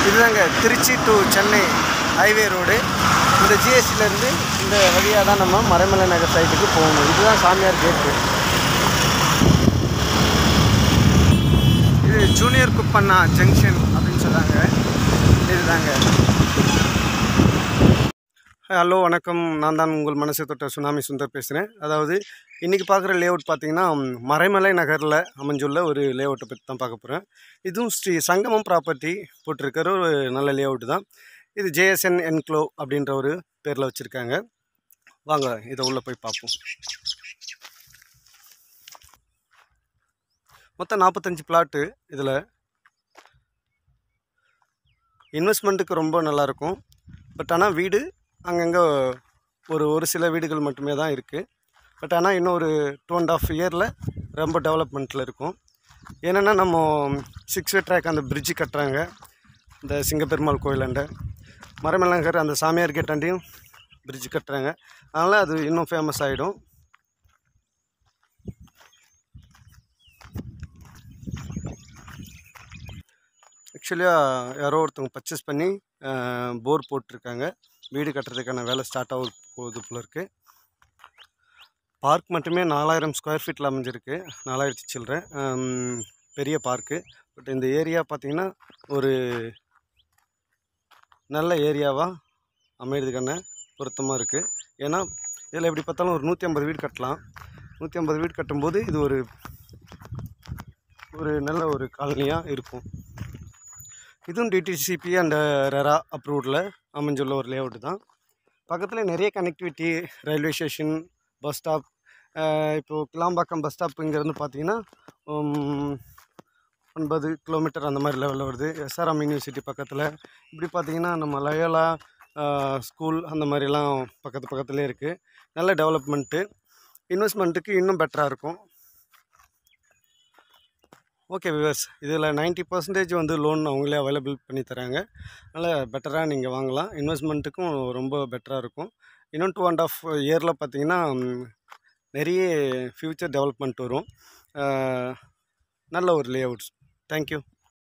இதுதாங்க Trichy to Chennai highway road. இந்த ஜிஎஸ்டிலேருந்து இந்த வழியாக தான் நம்ம மறைமலை நகர் சைட்டுக்கு போகணும். இதுதான் சாமியார் கேட்டு. இது ஜூனியர் குப்பண்ணா ஜங்ஷன் அப்படின்னு சொல்கிறாங்க. இதுதாங்க. ஹலோ வணக்கம், நான் தான் உங்கள் மனசை தொட்ட சுனாமி சுந்தர் பேசுகிறேன். அதாவது இன்றைக்கி பார்க்குற லேஅவுட் பார்த்திங்கன்னா மறைமலை நகரில் அமைஞ்சுள்ள ஒரு லேஅவுட்டை பற்றி தான் பார்க்க போகிறேன். இதுவும் ஸ்ரீ சங்கமம் ப்ராப்பர்ட்டி போட்டிருக்கிற ஒரு நல்ல லேஅவுட்டு தான். இது ஜேஎஸ்என் என்க்ளோ அப்படின்ற ஒரு பேரில் வச்சுருக்காங்க. வாங்க இதை உள்ளே போய் பார்ப்போம். மொத்தம் 45 பிளாட்டு. இதில் இன்வெஸ்ட்மெண்ட்டுக்கு ரொம்ப நல்லாயிருக்கும். பட் ஆனால் வீடு அங்கங்கே ஒரு சில வீடுகள் மட்டுமே தான் இருக்குது. பட் ஆனால் இன்னும் ஒரு 2.5 இயரில் ரொம்ப டெவலப்மெண்ட்டில் இருக்கும். ஏன்னா நம்ம 6-வே ட்ராக் அந்த பிரிட்ஜு கட்டுறாங்க. இந்த சிங்கப்பெருமாள் கோயிலாண்ட மறைமலை நகர் அந்த சாமியார் கேட்டாண்டையும் பிரிட்ஜு கட்டுறாங்க. அதனால் அது இன்னும் ஃபேமஸ் ஆகிடும். ஆக்சுவலியாக யாரோ ஒருத்தவங்க பர்ச்சேஸ் பண்ணி போர் போட்டிருக்காங்க. வீடு கட்டுறதுக்கான வேலை ஸ்டார்ட் ஆக போகுது போல இருக்குது. பார்க் மட்டுமே 4000 ஸ்கொயர் ஃபீட்டில் அமைஞ்சிருக்கு. 4000 சில்லற பெரிய பார்க்கு. பட் இந்த ஏரியா பார்த்திங்கன்னா ஒரு நல்ல ஏரியாவாக அமைகிறதுக்கான பொருத்தமாக இருக்குது. ஏன்னா இதில் எப்படி பார்த்தாலும் ஒரு 150 வீடு கட்டலாம். 150 வீடு கட்டும்போது இது ஒரு நல்ல ஒரு காலனியாக இருக்கும். இதுவும் டிடிசிபி அண்ட் ரெரா அப்ரூவ்டில் அமைஞ்சுள்ள ஒரு லேஅவுட்டு தான். பக்கத்தில் நிறைய connectivity, railway station, bus stop. இப்போது கிளாம்பாக்கம் பஸ் ஸ்டாப் இங்கேருந்து பார்த்திங்கன்னா 9 கிலோமீட்டர் அந்த மாதிரி லெவலில் வருது. எஸ்ஆர்எம் யூனிவர்சிட்டி பக்கத்தில். இப்படி பார்த்திங்கன்னா நம்ம லயோலா ஸ்கூல் அந்த மாதிரிலாம் பக்கத்துலேயே இருக்குது. நல்ல டெவலப்மெண்ட்டு. இன்வெஸ்ட்மெண்ட்டுக்கு இன்னும் பெட்டராக இருக்கும். ஓகே வியூவர்ஸ், இதில் 90% வந்து லோன் அவங்களே அவைலபிள் பண்ணி தராங்க. அதனால் பெட்டராக நீங்கள் வாங்கலாம். இன்வெஸ்ட்மெண்ட்டுக்கும் ரொம்ப பெட்டராக இருக்கும். இன்னும் 2.5 இயரில் பார்த்திங்கன்னா நிறைய ஃப்யூச்சர் டெவலப்மெண்ட் வரும். நல்ல ஒரு லேஅவுட்ஸ். தேங்க்யூ.